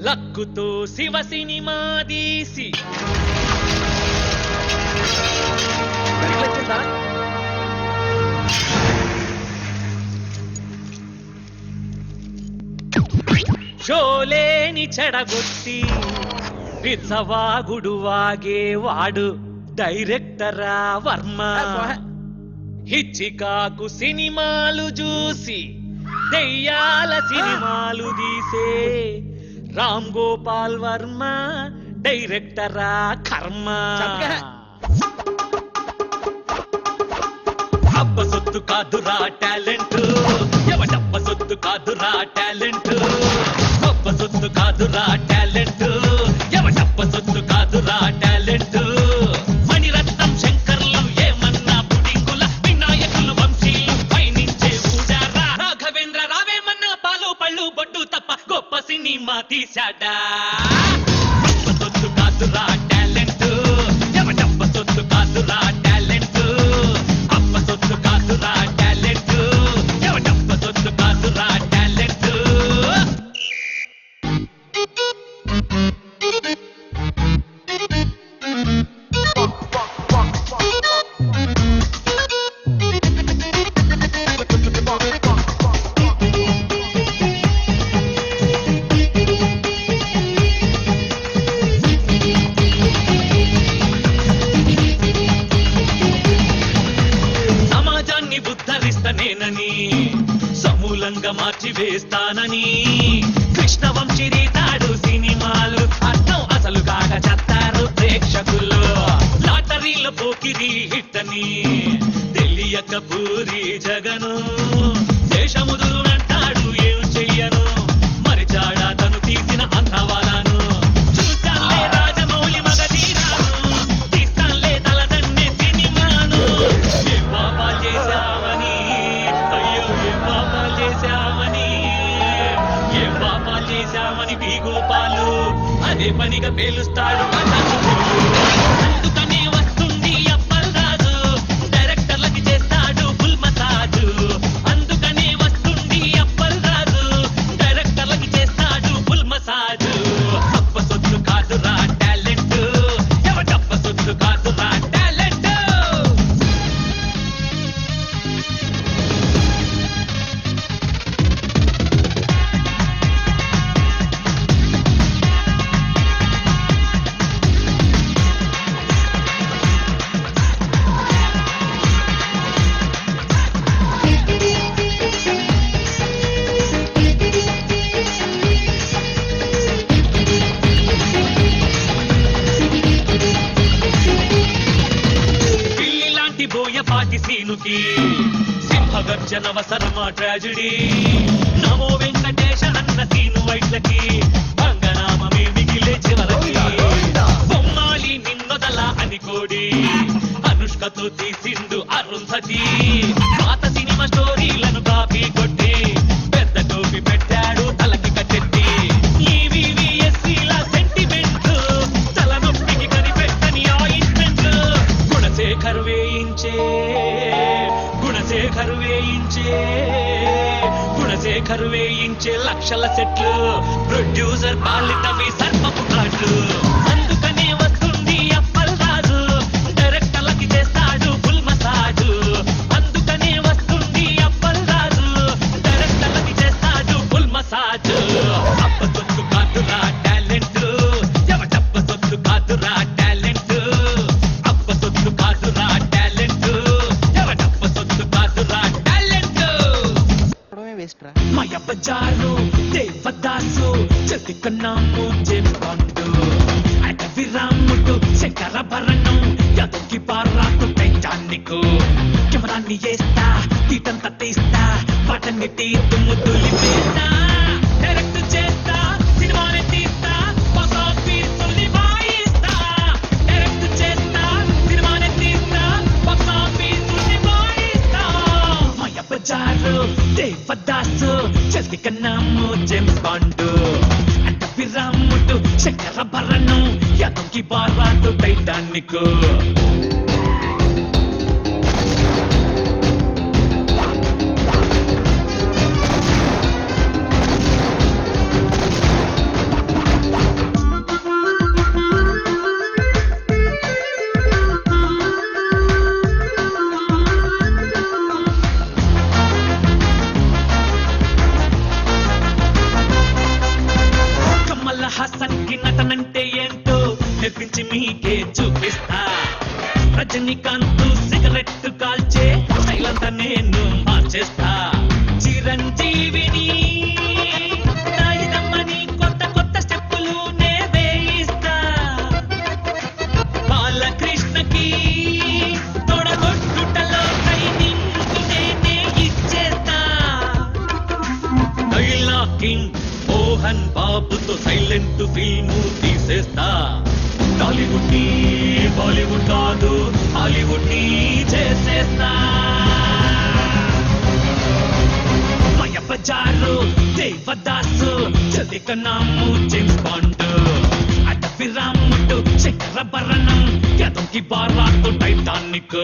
లక్కుతో Shiva cinema తీసి షోలేని చెడగొట్టి పిచ్చవాగుడు వాగేవాడు డైరెక్టరా వర్మ. హిచ్చికాకు సినిమాలు చూసి దెయ్యాల సినిమాలు తీసే రామ్ గోపాల్ వర్మ డైరెక్టరా కర్మ. అబ్బ సొత్తు కాదురా టాలెంట్, ఎవడబ్బ సొత్తు కాదురా టాలెంట్, అబ్బ సొత్తు కాదురా టాలెంట్, ఎవడబ్బ సొత్తు కాదురా టాలెంట్. మణిరత్నం శంకర్లు ఏమన్నా పుడింగుల, వినాయకులు వంశీలు పయనించే ఊడారా. రాఘవేంద్ర రావేమన్నా పాలు పళ్ళు బొడ్డు తప్ప గొప్ప సినిమా తీశాడా. అబ్బ సొత్తు కాదురా టాలెంట్, ఎవడబ్బ సొత్తు కాదురా టాలెంట్, అబ్బ సొత్తు కాదురా టాలెంట్, ఎవడబ్బ సొత్తు కాదురా టాలెంట్. సమాజాన్ని ఉద్ధరిస్తనేనని సమూలంగా మార్చి వేస్తానని కృష్ణవంశీ రీతాడు సినిమాలు అర్థం అసలు కాక చత్తారు ప్రేక్షకులు. లాటరీలో పోకిరి హిట్ అని తెలియక పూరి జగను దేశముదురునంటాడు ఏం చెయ్యను, మరిచాడా తను తీసిన అంతవాలను. చూస్తాలే రాజమౌళి మగధీరాను, తీస్తాలే తలదన్నే సినిమాను. ఏ పాపాలు చేశామని, అయ్యో ఏ పాపాలు చేశామని, ఏ పాపాలు చేశామని బీగోపాలు అదే పనిగా పేలుస్తాడు. అందుకనే వస్తుంది అప్పల్ రాజు, డైరెక్టర్లకి చేస్తాడు ఫుల్ మసాజు. అందుకనే వస్తుంది అప్పల్ రాజు, డైరెక్టర్లకి చేస్తాడు ఫుల్ మసాజు. అప్ప సొత్తు కాదురా టాలెంట్, ఎవడప్ప సొత్తు కాదురా టాలెంట్. పిల్లి లాంటి బోయపాటి సీనుకి సింహగర్జన అవసరమా ట్రాజడీ. నమో వెంకటేశ అన్న సీను వైట్లకి అంగనామమే మిగిలే చివరకి. బొమ్మాలి నిన్నొదల అని కోడి అనుష్కతో తీసిండు అరుంధతి. పాత సినిమా స్టోరీలను కాపీ కొట్టి పెద్ద టోపీ పెట్టాడు తలకి కట్టెట్టి. ఈవీవీఎస్సీల సెంటిమెంట్ తలనొప్పికి కనిపెట్టని ఆయింట్మెంట్. గుణశేఖర్ వేయించే, గుణశేఖర్ వేయించే, గుణశేఖర్ వేయించే లక్షల సెట్లు. ప్రొడ్యూసర్ పాలిటవి సర్పపు కాట్లు. అందుకనే వస్తుంది అప్పల్ రాజు, డైరెక్టర్లకి చేస్తాడు ఫుల్ మసాజు. అందుకనే వస్తుంది అప్పల్ రాజు, డైరెక్టర్లకి చేస్తాడు ఫుల్ మసాజు. అప్ప సొత్తు కాదురా టాలెంట్, ఎవడప్ప సొత్తు కాదురా టాలెంట్, అప్ప సొత్తు కాదురా టాలెంట్, ఎవడప్ప సొత్తు కాదురా టాలెంట్. మయప్ప జారు దేవదాసు చల్తి కన్నాము జేమ్స్ బాండ్ అటవి రాముడు శంకర భరణం యాదవ్కి పారాకు టైటానిక్. కెమెరాన్ని చేస్తా తీటంతా తీస్తా పాటని తీతు ముద్దులి తీస్తా. డైరెక్ట్ చేస్తా సినిమాని తీస్తా బాక్స్ ఆఫీసుల్ని వాయిస్తా. డైరెక్ట్ చేస్తా సినిమాని తీస్తా బాక్స్ ఆఫీసుల్ని వాయిస్తా. మయప్ప జారు దేవదాసు చల్తి కన్నాము జేమ్స్ బాండ్ అటవి రాముడు శంకర భరణం యాదవ్కి పారాకు టైటానిక్. హాసన్కి నటనంటే ఏంటో నేర్పించి మీకే చూపిస్తా. రజనీకాంత్ సిగరెట్ కాల్చే స్టైల్ అంతా నేను మార్చేస్తా. చిరంజీవిని నాయనమ్మని కొత్త కొత్త స్టెప్పులు నే వేయిస్తా. బాలకృష్ణకి తొడగొట్టుటలో ట్రైనింగ్ నేనే ఇచ్చేస్తా. డైలాకింగ్ మోహన్ బాబుతో సైలెంట్ ఫిల్ము తీసేస్తా. టాలీవుడ్ ని బాలీవుడ్ కాదు హాలీవుడ్ ని చేసేస్తా. మయబజారు దేవదాసు చలిక నాము జేమ్స్ బాండ్. అడవి రాముడు శంకరభరణం యదోకి బారాతో టైటానిక్.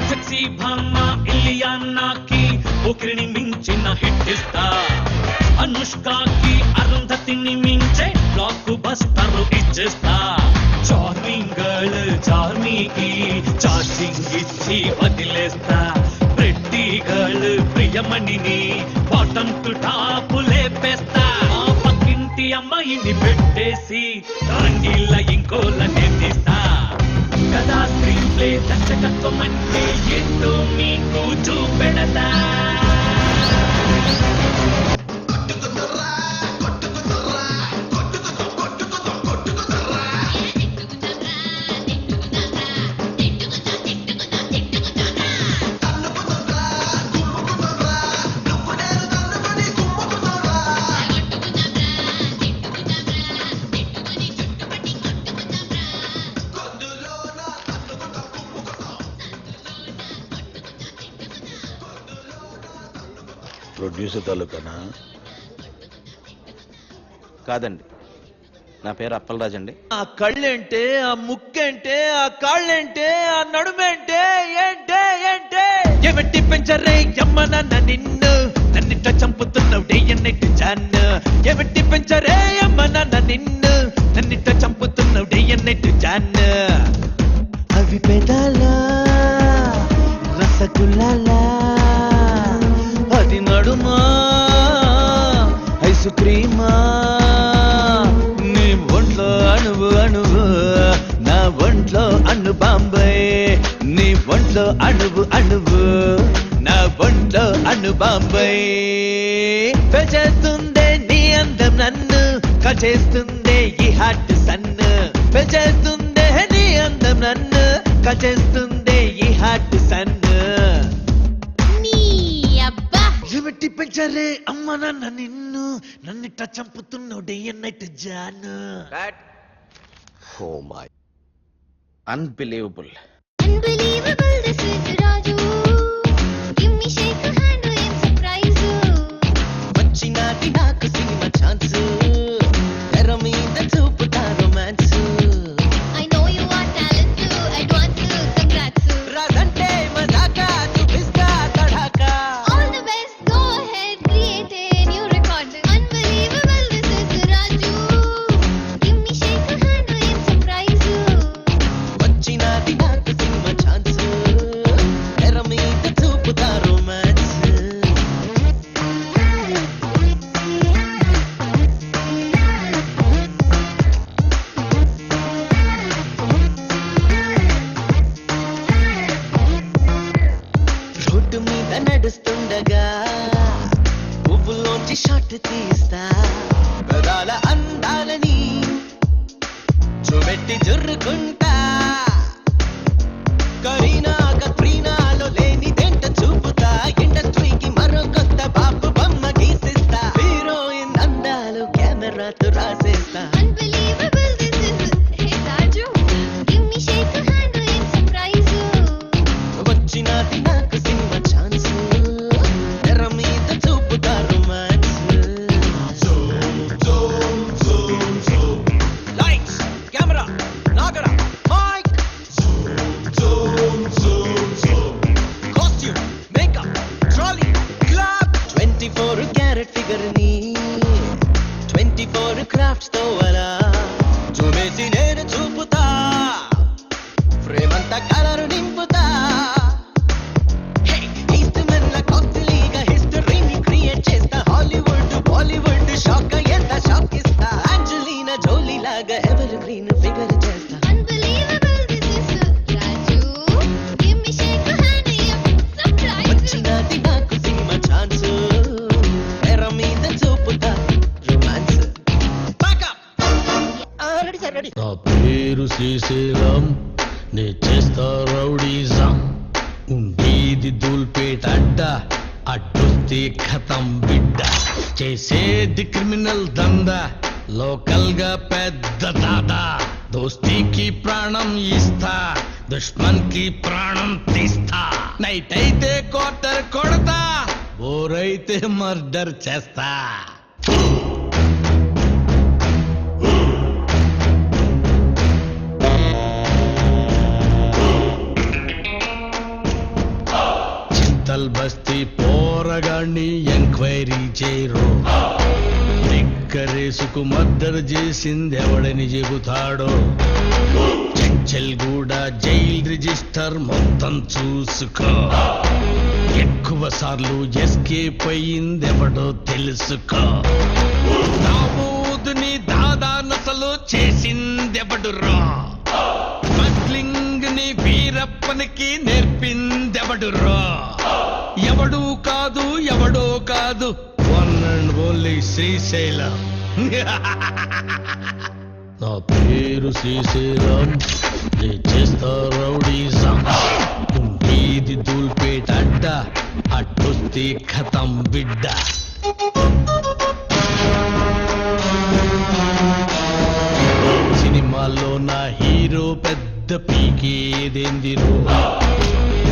సెక్సీ భామ ఇలియానాకి ఒకరిని మించిన హిట్ ఇస్తా. అనుష్కకి అరుంధతిని మించే బ్లాక్ బస్టర్ ఇచ్చేస్తా. చార్మింగ్ గర్ల్ చార్మీకి చార్జింగ్ ఇచ్చి వదిలేస్తా. ప్రెట్టి గర్ల్ ప్రియమణిని బాటమ్ టు టాప్ లేపేస్తా. ఆ పక్కింటి అమ్మాయిని పెట్టేసి రంగీల ఇంకోల నేర్పిస్తా. కదా స్క్రీన్ ప్లే దర్శకత్వం అంటే ఏంటో మీకు చూపెడతా. ప్రొడ్యూసర్ తాలూకానా? కాదండి, నా పేరు అప్పలరాజు అండి. ఆ కళ్ళేంటే, ఆ ముక్కేంటే, ఆ కాళ్ళేంటే, ఆ నడుమేంటే, ఏంటే ఏంటే ఏమిటి పెంచరే అమ్మనన్న నిన్ను నన్నిట చంపుతున్నావు డే అండ్ నైట్ జాన్. ఏమిటి పెంచరే అమ్మనన్న నిన్ను నన్నిట చంపుతున్నావు డే అండ్ నైట్ జాన్. అవి పెదాలా రసగుల్లాలా అది నడుమా ఐసు క్రీమా. నీ ఒంట్లో అణువు అణువు నా ఒంట్లో అణు బాంబే. నీ ఒంట్లో అణువు అణువు నా ఒంట్లో అణు బాంబే. పెంచేస్తుందే నీ అందం నన్ను కచేస్తుందే ఈ హాట్ సన్ను. పెంచేస్తుందే నీ అందం నన్ను కచేస్తుందే ఈ హాట్ సన్ను. ఏమిటి పెంచరే అమ్మ నాన్న నిన్ను నన్నిట చంపుతున్నావు day and night Janu. Oh my unbelievable. Unbelievable, this is Raju. Give me shake a hand, I am surprised. వచ్చినది నాకు సినిమా ఛాన్స్, తెర మీద చూపుతా romance. I know you are talented, advance, congrats. రాదంటే మజాకా చూపిస్తా తడాకా. All the best, go ahead, create a new record. Unbelievable, this is Raju. Give me shake a hand, I am surprised. వచ్చినది నాకు cinema chance, తెర మీద మీద నడుస్తుండగా పువ్వులోంచి shot తీస్తా పెదాల అందాలని చూపెట్టి జుర్రుకుంటా కరీనా కత్రీనాలో లేని దెంట చూపుతా ఇండస్ట్రీకి మరో కొత్త బాబు బొమ్మ గీసిస్తా హీరోయిన్ అందాలు కెమెరాతో రాసేస్తా Unbelievable, this is. Hey Raju, give me shake a hand, it's surprise. వచ్చినది నాకు సినిమా ఛాన్స్ తెర మీద చూపుతా రొమాన్స్ లైట్స్ కెమెరా నాగరా mic costume makeup trolley clap 24 carat figure ని 24 క్రాఫ్ట్స్ తో అలా చూపేసి నేను చూపుతా ఫ్రేమ్ అంతా కలర్ నింపుతా ఈస్ట్ మెన్ల కాస్ట్లీగా హిస్టరీని క్రియేట్ చేస్తా హాలీవుడ్ బాలీవుడ్ షాక్ ఎంత షాక్ ఇస్తా అంజలీనా జోలీ లాగా ఎవర్ గ్రీన్ ఫిగర్ చేస్తా Unbelievable, this is. Raju, give me shake a hand, it's surprise. వచ్చినది నాకు సినిమా ఛాన్స్ తెర మీద చూపుతా రొమాన్స్ రెడీ సార్ రెడీ నా పేరు శ్రీశైలం నే చేస్తా రౌడీజం ఉండేది దూల్పేట అడ్డ అడ్డొస్తే ఖతం బిడ్డ చేసేది క్రిమినల్ దందా లోకల్ గా పెద్ద దాదా దోస్తీకి ప్రాణం ఇస్తా దుష్మన్ కి ప్రాణం తీస్తా నైట్ అయితే క్వార్టర్ కొడతా బోరైతే మర్డర్ చేస్తా చింతల్ బస్తీ పోరగాన్ని ఎంక్వైరీ చేయరు రేసుకు మర్డర్ చేసింది ఎవడని చెబుతాడో చెంచల్ కూడా జైల్ రిజిస్టర్ మొత్తం చూసుకో ఎక్కువ సార్లు ఎస్కేప్ అయింది ఎవడో తెలుసుకో దావూదుని దాదానసలు చేసిందెవడురా స్మగ్లింగ్ ని వీరప్పనికి నేర్పిందెవడురా ఎవడు కాదు ఎవడో కాదు వన్ అండ్ ఓన్లీ శ్రీశైలం నా పేరు శ్రీశైలం నే చేస్తా రౌడీజం ఉండేది దూల్పేట అడ్డ అడ్డొస్తే ఖతం బిడ్డ సినిమాల్లో నా హీరో పెద్ద పీకేదేందిరో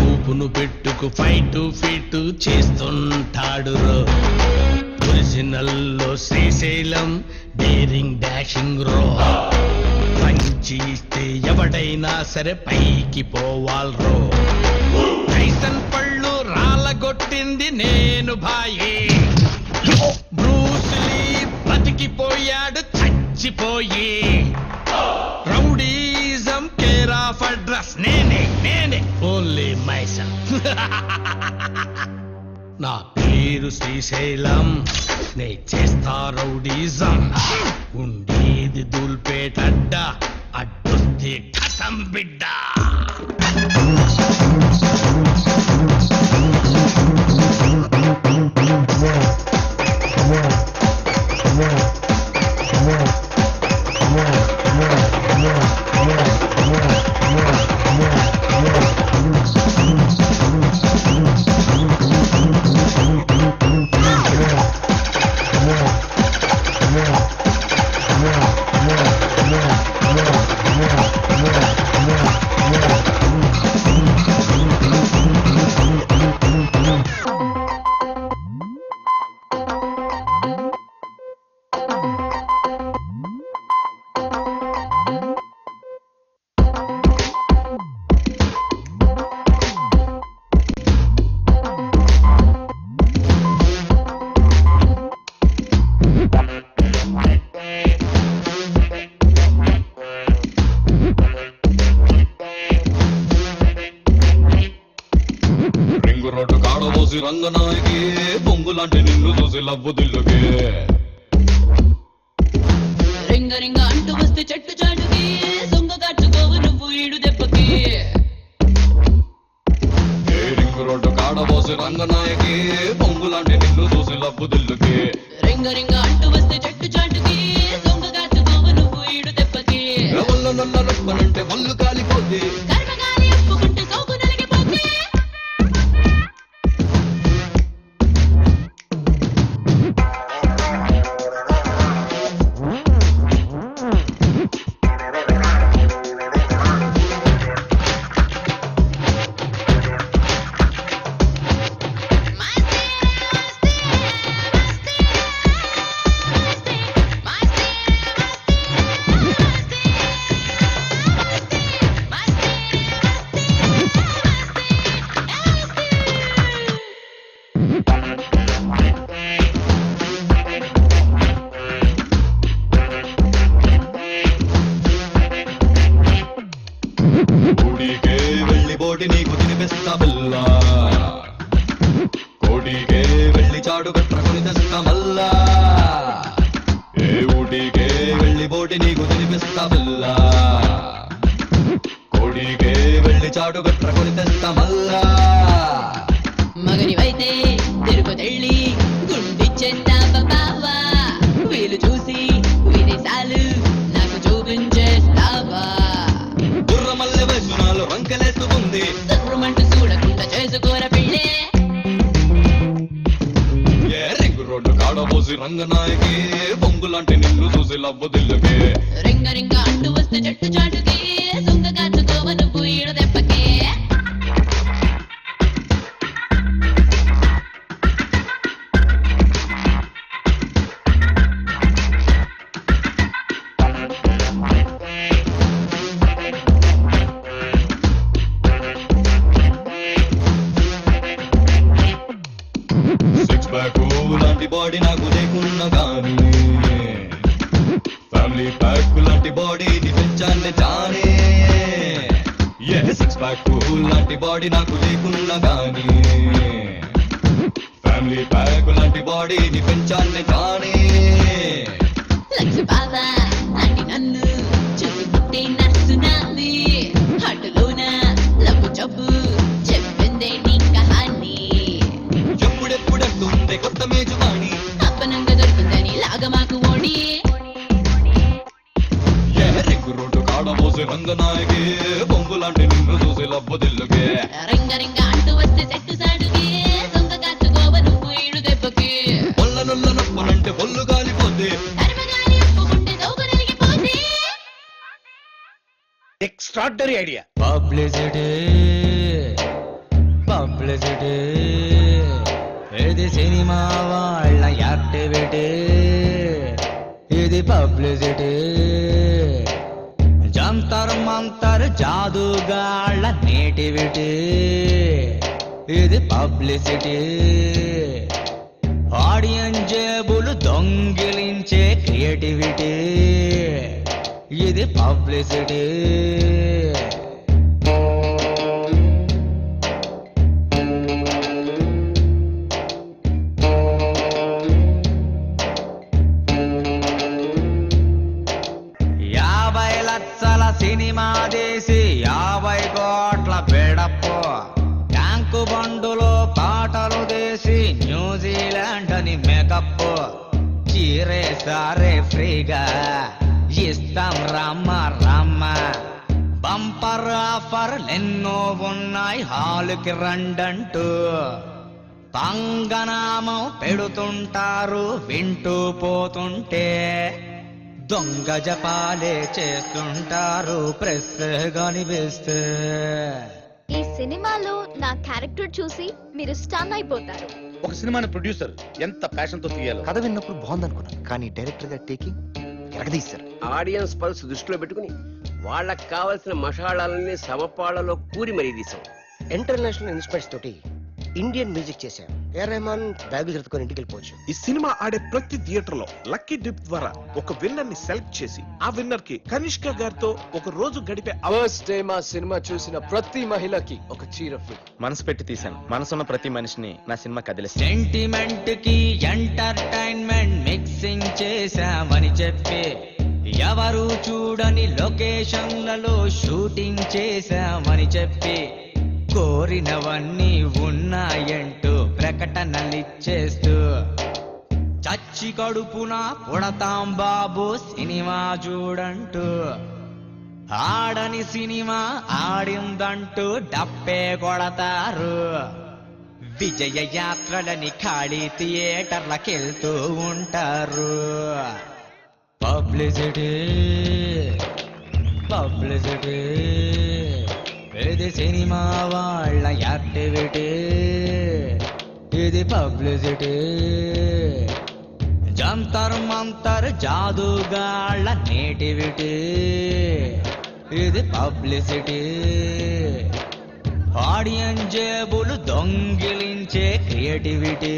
ఊపును పెట్టుకు ఫైటు ఫిట్ చేస్తుంటాడు ఒరిజినల్లో శ్రీశైలం డేరింగ్ డాషింగ్ రో పంచి ఇస్తే ఎవడైనా సరే పైకి పోవాల్రో టైసన్ పళ్ళు రాలగొట్టింది నేను భాయే బ్రూస్లీ బతికిపోయాడు చచ్చిపోయి రౌడీజం కేర్ ఆఫ్ అడ్రస్ నేనే ఓన్లీ మైసెల్ఫ్ నా పేరు శ్రీశైలం నే చేస్తా రౌడీజం ఉండేది దూల్పేట అడ్డ అడ్డొస్తే ఖతం బిడ్డ రోడ్డు కాడ పోసి రంగనాయకి బొంగులాంటి నిన్ను చూసి లవ్వు దిల్లుకి రింగ రింగ అంటూ వస్తే చెట్టు చాటుకి దొంగ కట్టుకోవు నువ్వు ఈడు దెబ్బకి రింగు రోడ్డు కాడ పోసి చూసి రంగనాయకి బొంగులాంటి నిన్ను చూసి లబ్బు దిల్లుకి రింగ రింగ అంటూ వస్తే చెట్టు చాటుకి దొంగ కాచుకోవ నువ్వు ఈడు దెబ్బకి వల్ల నల్ల రప్పనంటే ఒళ్ళు కాలిపోద్ది కర్మగాలి అప్పుకుంటే సోకు నలిగిపోతే ఊడికే వెళ్ళి బోటి నీకు తినిపిస్తా బిల్లా కోటికే వెళ్ళి చాడు కట్టుకుని తెస్తా మల్లా ఏ ఊటికే వెళ్ళి బోటి నీకు తినిపిస్తా బిల్లా కోటికే వెళ్ళి చాడు కట్టుకుని తెస్తా మల్లా మగనివైతే తిరుపతెళ్ళి గుండిచ్చేస్తావా బావా వీలు చూసి విదేశాలు నాకు చూపించేస్తావా గుర్రమల్లె వయసు నాలో వంకలేస్తుంది సర్రమంటూ చూడకుండా చేసుకోర పెళ్ళే ఏ రింగు రోడ్డు కాడబోసి రంగనాయకి బొంగులాంటి నిన్ను చూసి లబ్బు దిల్లుకి రింగ రింగ అంటూ వస్తే చెట్టు చాటుకి దొంగ కాచుకోవ నువ్వు ఈడు దెబ్బకి సిక్స్ ప్యాక్ లాంటి బాడీ నాకు లేకున్నా కానీ ఫ్యామిలీ ప్యాక్ లాంటి బాడీని పెంచాన్ని జానే ఏ సిక్స్ ప్యాక్ లాంటి బాడీ నాకు లేకున్నా కానీ ఫ్యామిలీ ప్యాక్ లాంటి బాడీని పెంచాన్ని జానే లక్ష బావా లాంటి నన్ను చూసి పుట్టే నస్తున్నావి హట్టులోన లబ్బు జబ్బు చెప్పిందే నీ కహాని ఎప్పుడెప్పుడంటుంది కొత్త మేజువాణి అప్పనంగా దొరికిందని లాగ మాకు ఓడి ఏ రింగు రోడ్డు కాడబోసి రంగనాయకి బొంగులాంటి నిన్ను చూసి లబ్బు దిల్లుకే రింగ రింగ అంటూ వస్తే చెట్టు సాడుకి దొంగ కాచుకోవ నువ్వు ఈడు దెబ్బకి పొల్ల నొల్ల నొప్పనంటే పొల్లు కాలిపోద్ది కర్మగాలి అప్పుకుంటే సోకు నలిగిపోతే ఎక్స్ట్రాడినరీ ఐడియా. పబ్లిసిటీ పబ్లిసిటీ ఇది సినిమా వాళ్ళ యాక్టివిటీ ఇది పబ్లిసిటీ జంతర్ మంతర్ జాదుగాళ్ళ నేటివిటీ ఇది పబ్లిసిటీ ఆడియన్స్ జేబులు దొంగిలించే క్రియేటివిటీ ఇది పబ్లిసిటీ సినిమా తీసి 50 కోట్ల బిడప్పు ట్యాంకు బండులో పాటలు తీసి న్యూజిలాండ్ అని మేకప్ చీరే సారే ఫ్రీగా ఇస్తాం రమ్మ రమ్మ బంపర్ ఆఫర్ ఎన్నో ఉన్నాయి హాలుకి రండంటూ తంగనామం పెడుతుంటారు వింటూ పోతుంటే దొంగ జపాలే చేస్తుంటారు ప్రెస్ కనిపిస్తే ఈ సినిమాలో నా క్యారెక్టర్ చూసి మీరు స్టన్ అయిపోతారు. ఒక సినిమాని ప్రొడ్యూసర్ ఎంత ప్యాషన్ తో తీయాలో కథ విన్నప్పుడు బాగుంది అనుకున్నాను, కానీ డైరెక్టర్ గారు టేకింగ్ ఎరగదీశారు. ఆడియన్స్ పల్స్ దృష్టిలో పెట్టుకుని వాళ్ళకి కావాల్సిన మసాలాలని సమపాళలో కూరి మరీ తీసాం. ఇంటర్నేషనల్ ఇన్స్పైర్స్ తోటి ఇండియన్ మ్యూజిక్ చేశాం. రెహమాన్ బ్యాగులు సర్దుకొని ఇంటికి వెళ్ళిపోవచ్చు. ఈ సినిమా ఆడే ప్రతి థియేటర్ లో లక్కీ డిప్ ద్వారా ఒక విన్నర్ ని సెలెక్ట్ చేసి ఆ విన్నర్ కి కనిష్క గారితో ఒక రోజు గడిపే ఫస్ట్ డే మా సినిమా చూసిన ప్రతి మహిళకి ఒక చీర ఫ్రీ. మనసు పెట్టి తీశాను. మనసున్న ప్రతి మనిషిని నా సినిమా కదిలిస్తాను. సెంటిమెంట్ కి ఎంటర్టైన్మెంట్ మిక్సింగ్ చేశామని చెప్పి ఎవరు చూడని లొకేషన్లలో షూటింగ్ చేశామని చెప్పి కోరినవన్నీ ఉన్నాయంటూ ప్రకటనలిచ్చేస్తూ చచ్చి కడుపున పుడతాం బాబు సినిమా చూడంటూ ఆడని సినిమా ఆడిందంటూ డప్పే కొడతారు. విజయ యాత్రలని ఖాళీ థియేటర్లకెళ్తూ ఉంటారు. పబ్లిసిటీ పబ్లిసిటీ ఇది సినిమా వాళ్ళ యాక్టివిటీ, ఇది పబ్లిసిటీ. జంతర్ మంతర్ జాదుగాళ్ళ నేటివిటీ, ఇది పబ్లిసిటీ. ఆడియన్స్ జేబులు దొంగిలించే క్రియేటివిటీ,